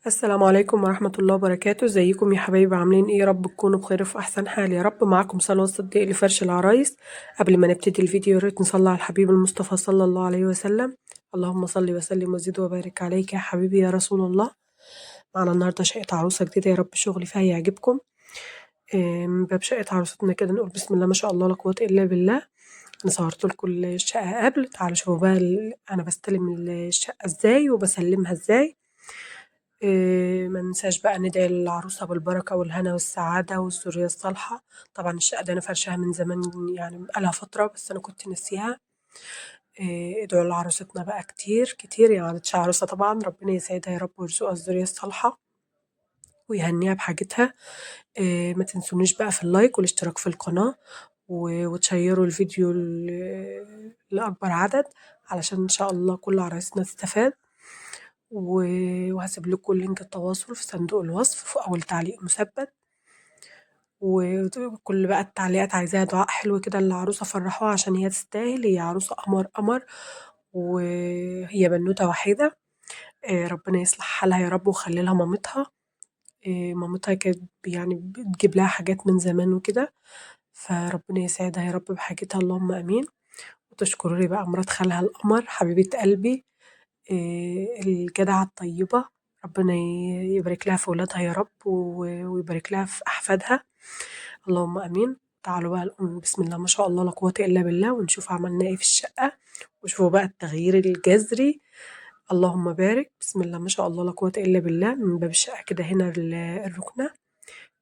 السلام عليكم ورحمة الله وبركاته، ازيكم يا حبايبي؟ عاملين ايه؟ يا رب تكونوا بخير وفي احسن حال يا رب. معاكم سلوى الصديق لفرش العرايس. قبل ما نبتدي الفيديو يا ريت نصلي على الحبيب المصطفى صلى الله عليه وسلم. اللهم صل وسلم وزد وبارك عليك يا حبيبي يا رسول الله. معنا النهارده شقة عروسة جديدة، يا رب شغلي فيها يعجبكم. من باب شقة عروستنا كده نقول بسم الله ما شاء الله لا قوة الا بالله. انا صورت لكم الشقة قبل، تعالوا شوفوا بقى انا بستلم الشقة ازاي وبسلمها ازاي. ما ننساش بقى ندعي للعروسة بالبركة والهنا والسعادة والذرية الصالحة. طبعا الشقة دي أنا فرشاها من زمان، يعني بقالها فترة بس أنا كنت ناسيها. ادعوا لعروستنا بقى كتير كتير، يعني معلتش عروسة طبعا، ربنا يسعدها يا رب ويرزقها الذرية الصالحة ويهنيها بحاجتها. ما تنسونيش بقى في اللايك والاشتراك في القناة وتشيروا الفيديو لأكبر عدد، علشان إن شاء الله كل عرايسنا تستفاد. وهسيب لكم لينك التواصل في صندوق الوصف في أول تعليق مثبت. وكل بقى التعليقات عايزاها دعاء حلو كده للعروسة، فرحوها عشان هي تستاهل، هي عروسة قمر قمر وهي بنوتة وحيدة. ربنا يصلح حالها يا رب ويخلي لها مامتها. مامتها كانت يعني بتجيب لها حاجات من زمان وكده، فربنا يسعدها يا رب بحاجتها اللهم آمين. وتشكروا لي بقى مرات خالها القمر حبيبة قلبي، الجدعة الطيبة. ربنا يبارك لها في ولادها يا رب ويبارك لها في أحفادها اللهم آمين. تعالوا بقى نقول بسم الله ما شاء الله لا قوة إلا بالله ونشوف عملنا ايه في الشقة، وشوفوا بقى التغيير الجذري. اللهم بارك، بسم الله ما شاء الله لا قوة إلا بالله. من باب الشقة كده هنا الركنة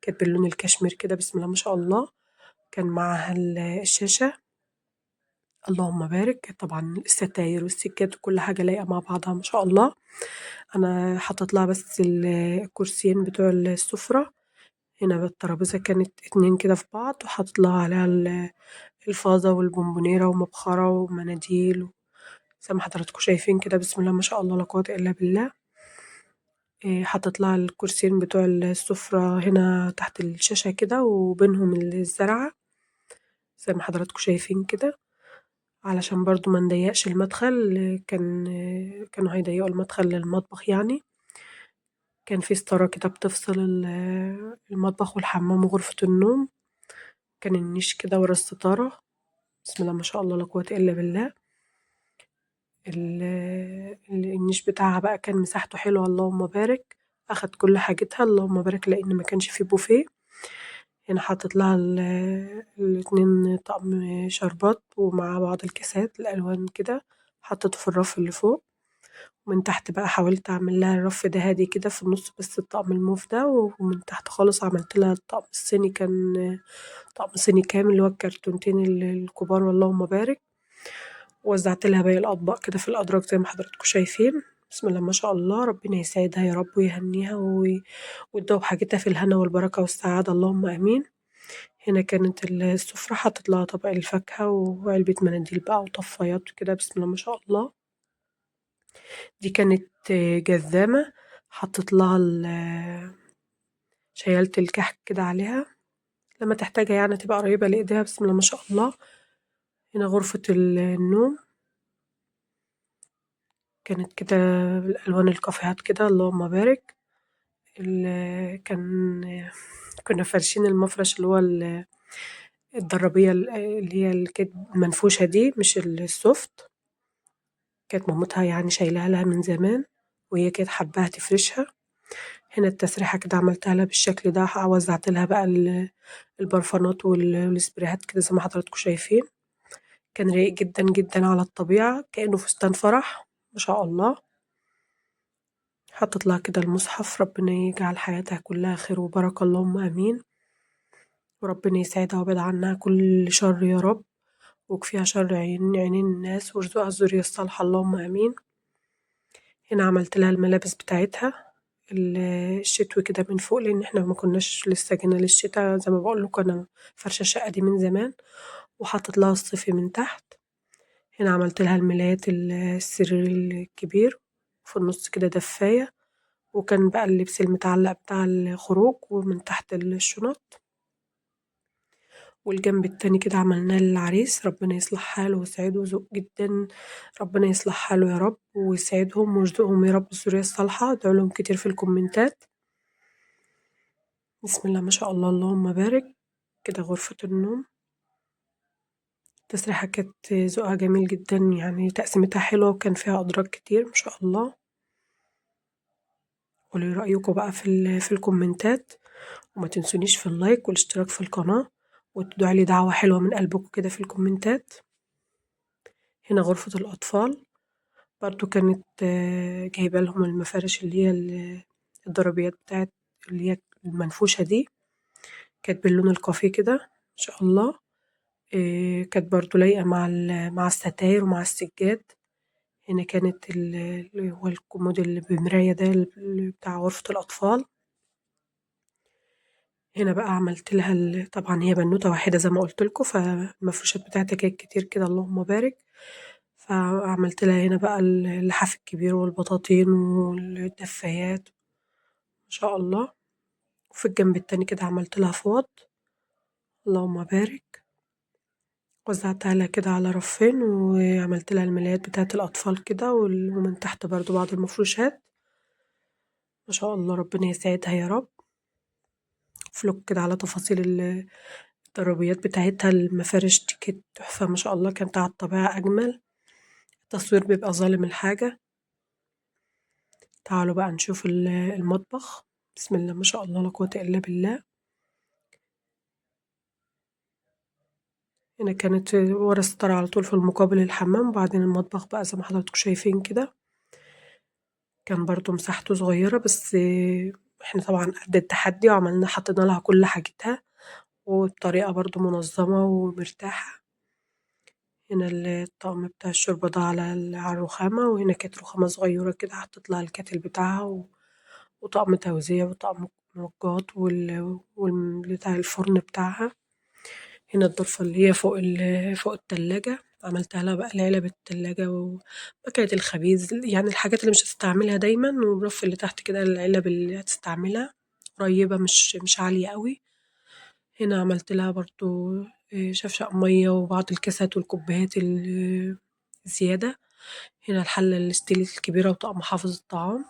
كانت باللون الكشمير كده، بسم الله ما شاء الله. كان معاها الشاشة اللهم بارك. طبعا الستاير والسكات وكل حاجة لايقة مع بعضها ما شاء الله. أنا حطيت لها بس الكرسيين بتوع السفرة. هنا بقى الترابيزة كانت اتنين كده في بعض، وحطيت لها عليها الفازة والبونبونيرة ومبخرة ومناديل زي ما حضراتكم شايفين كده، بسم الله ما شاء الله لا قوة إلا بالله. حطيت لها الكرسيين بتوع السفرة هنا تحت الشاشة كده وبينهم الزرعة زي ما حضراتكم شايفين كده، علشان برضو ما نضيقش المدخل. كانوا هيضيقوا المدخل للمطبخ يعني. كان في ستارة كده بتفصل المطبخ والحمام وغرفة النوم. كان النيش كده ورا الستارة، بسم الله ما شاء الله لا قوة إلا بالله. النيش بتاعها بقى كان مساحته حلوة اللهم بارك، أخد كل حاجتها اللهم بارك، لأن ما كانش فيه بوفيه. هنا حطيت لها الاتنين طقم شربات ومع بعض الكيسات الألوان كده، حطيته في الرف اللي فوق. ومن تحت بقى حاولت أعمل لها الرف ده هادي كده في النص بس الطقم الموف ده، ومن تحت خالص عملت لها الطقم الصيني، كان طقم صيني كامل اللي هو الكرتونتين الكبار واللهم بارك. ووزعت لها باقي الأطباق كده في الأدراج زي ما حضراتكم شايفين، بسم الله ما شاء الله. ربنا يسعدها يا رب ويهنيها ويدوم حاجتها في الهنا والبركة والسعادة اللهم آمين. هنا كانت السفرة حطيت لها طبق الفاكهة وعلبة مناديل بقى وطفايات وكده، بسم الله ما شاء الله. دي كانت جزامة، حطيت لها شيلت الكحك كده عليها لما تحتاجها يعني تبقى قريبة لإيديها، بسم الله ما شاء الله. هنا غرفة النوم كانت كده بالألوان الكافيهات كده اللهم بارك. كان كنا فارشين المفرش اللي هو الدرابية اللي هي كانت المنفوشة دي مش السوفت. كانت مامتها يعني شايلاها لها من زمان وهي كانت حباها تفرشها. هنا التسريحة كده عملتها لها بالشكل ده، وزعت لها بقى البرفانات والسبرايات كده زي ما حضراتكم شايفين. كان رايق جدا جدا على الطبيعة كأنه فستان فرح ما شاء الله. حطيت لها كده المصحف، ربنا يجعل حياتها كلها خير وبركة اللهم آمين. وربنا يسعدها ويبعد عنها كل شر يا رب، ويكفيها شر عينين الناس وارزقها الذرية الصالحة اللهم آمين. هنا عملت لها الملابس بتاعتها الشتوي كده من فوق، لأن احنا ما كناش لسه جينا للشتا زي ما بقول لكم، أنا فرشة الشقة دي من زمان. وحطيت لها الصيفي من تحت. هنا عملت لها الملايات السرير الكبير، في النص كده دفاية، وكان بقى اللبس المتعلق بتاع الخروج ومن تحت الشنط. والجنب التاني كده عملناه للعريس، ربنا يصلح حاله ويسعده، ذوق جدًا، ربنا يصلح حاله يا رب ويسعدهم ويرزقهم يا رب الذرية الصالحة، ادعوا لهم كتير في الكومنتات. بسم الله ما شاء الله اللهم بارك. كده غرفة النوم، التسريحة كانت ذوقها جميل جدًا، يعني تقسيمتها حلوة وكان فيها أدراج كتير ما شاء الله. قولوا لي رأيكم بقى في الكومنتات، وما تنسونيش في اللايك والاشتراك في القناة، وتدعوا لي دعوة حلوة من قلبكم كده في الكومنتات. هنا غرفة الأطفال، برضه كانت جايبة لهم المفارش اللي هي الضربيات بتاعة اللي هي المنفوشة دي، كانت باللون الكافيه كده ما شاء الله. كانت برضه لايقة مع الستاير ومع السجاد. هنا كانت اللي هو الكومود اللي بمراية ده اللي بتاع غرفة الأطفال. هنا بقى عملت لها طبعا هي بنوتة واحدة زي ما قلت لكم، فالمفروشات بتاعتها كانت كتير كده اللهم بارك. فعملت لها هنا بقى اللحاف الكبير والبطاطين والدفايات ما شاء الله. وفي الجنب التاني كده عملت لها فوط اللهم بارك، وزعتها لها كده على رفين، وعملت لها الملايات بتاعة الأطفال كده ومن تحت برضو بعض المفروشات ما شاء الله ربنا يسعدها يا رب. فلوك كده على تفاصيل الضربيات بتاعتها، المفارش دي كانت تحفة ما شاء الله، كانت على الطبيعة أجمل. التصوير بيبقى ظالم الحاجة. تعالوا بقى نشوف المطبخ. بسم الله ما شاء الله لا قوة إلا بالله. هنا كانت ورا الستارة على طول في المقابل الحمام، وبعدين المطبخ بقى زي ما حضراتكم شايفين كده، كان برضه مساحته صغيرة بس احنا طبعا قد التحدي وعملنا حطينا لها كل حاجتها وبطريقة برضه منظمة ومرتاحة. هنا الطقم بتاع الشوربة ده على الرخامة، وهنا كانت رخامة صغيرة كده حطيت لها الكاتل بتاعها وطقم توزيع وطقم مجات بتاع الفرن بتاعها. هنا الضرفة اللي هي فوق التلاجة عملتها لها بقى العلب التلاجة ومكنة الخبيز، يعني الحاجات اللي مش هتستعملها دايما، والرف اللي تحت كده العلب اللي هتستعملها قريبة مش عالية قوي. هنا عملت لها برضو شفشق مية وبعض الكاسات والكوبايات الزيادة. هنا الحلة الستيل الكبيرة وطقم حافظ الطعام.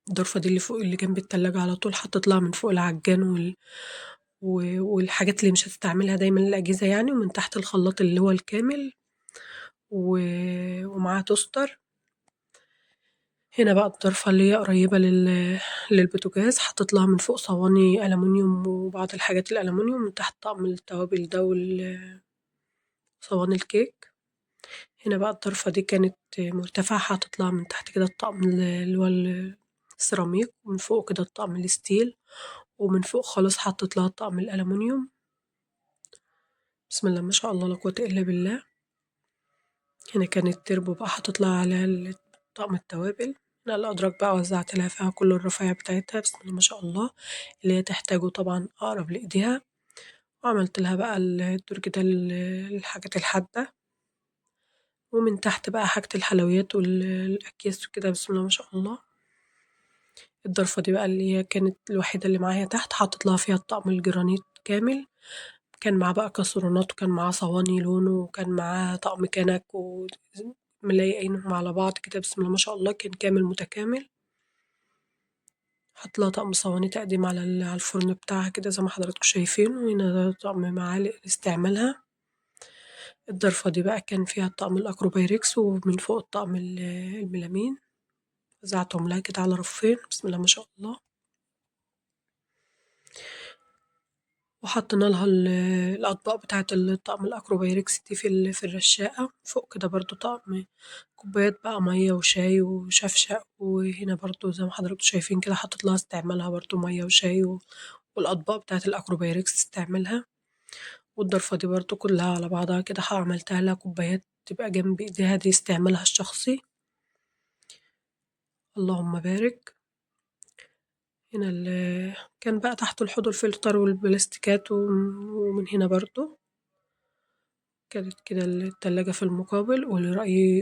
الضرفة دي اللي فوق اللي جنب التلاجة على طول حطيت لها من فوق العجان والحاجات اللي مش هتستعملها دايما الأجهزة يعني، ومن تحت الخلاط اللي هو الكامل ومعاه توستر. هنا بقى الضرفة اللي هي قريبة للبوتاجاز حطيت لها من فوق صواني ألمونيوم وبعض الحاجات الألمونيوم، من تحت طقم التوابل ده وصواني الكيك. هنا بقى الضرفة دي كانت مرتفعة حاطط لها من تحت كده الطقم اللي هو السيراميك، ومن فوق كده الطقم الستيل، ومن فوق خالص حطيت لها الطقم الألمونيوم. بسم الله ما شاء الله لا قوة إلا بالله. هنا كان التربو بقى حاطط لها على طقم التوابل. هنا الأدراج بقى وزعت لها فيها كل الرفايع بتاعتها بسم الله ما شاء الله، اللي هي تحتاجه طبعا أقرب لإيديها. وعملت لها بقى الدرج ده الحاجات الحادة، ومن تحت بقى حاجة الحلويات والأكياس وكده بسم الله ما شاء الله. الضرفة دي بقى اللي هي كانت الوحيدة اللي معايا تحت حطيت لها فيها الطقم الجرانيت كامل، كان معاه بقى كاسرونات وكان معاه صواني لونه وكان معاه طقم كنك وملايقينهم على بعض كده بسم الله ما شاء الله، كان كامل متكامل. حط لها طقم صواني تقديم على الفرن بتاعها كده زي ما حضراتكم شايفين، وهنا طقم معالق لاستعمالها. الضرفة دي بقى كان فيها الطقم الأكروبايركس ومن فوق الطقم الميلامين، وزعتهم لها كده على رفين بسم الله ما شاء الله. وحطينا لها الأطباق بتاعة الطقم الأكروبايركس دي في الرشاقة، فوق كده برضو طقم كوبايات بقى مية وشاي وشفشق، وهنا برضو زي ما حضراتكم شايفين كده حطيت لها استعمالها برضو مية وشاي والأطباق بتاعة الأكروبايركس استعملها. والضرفة دي برضو كلها على بعضها كده عملتها لها كوبايات تبقى جنب ايديها دي استعمالها الشخصي اللهم بارك. هنا كان بقى تحت الحوض الفلتر والبلاستيكات ومن هنا برضو كانت كده التلاجة في المقابل.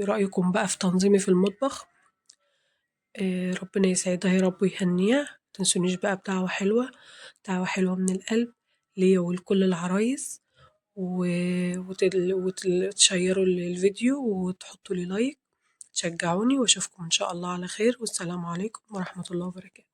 رأيكم بقى في تنظيمي في المطبخ. ربنا يسعدها يا رب ويهنيها، متنسونيش بقى بدعوة حلوة، دعوة حلوة من القلب. ليا ولكل العرايس وتشيروا الفيديو وتحطوا لي لايك تشجعوني واشوفكم ان شاء الله على خير والسلام عليكم ورحمة الله وبركاته.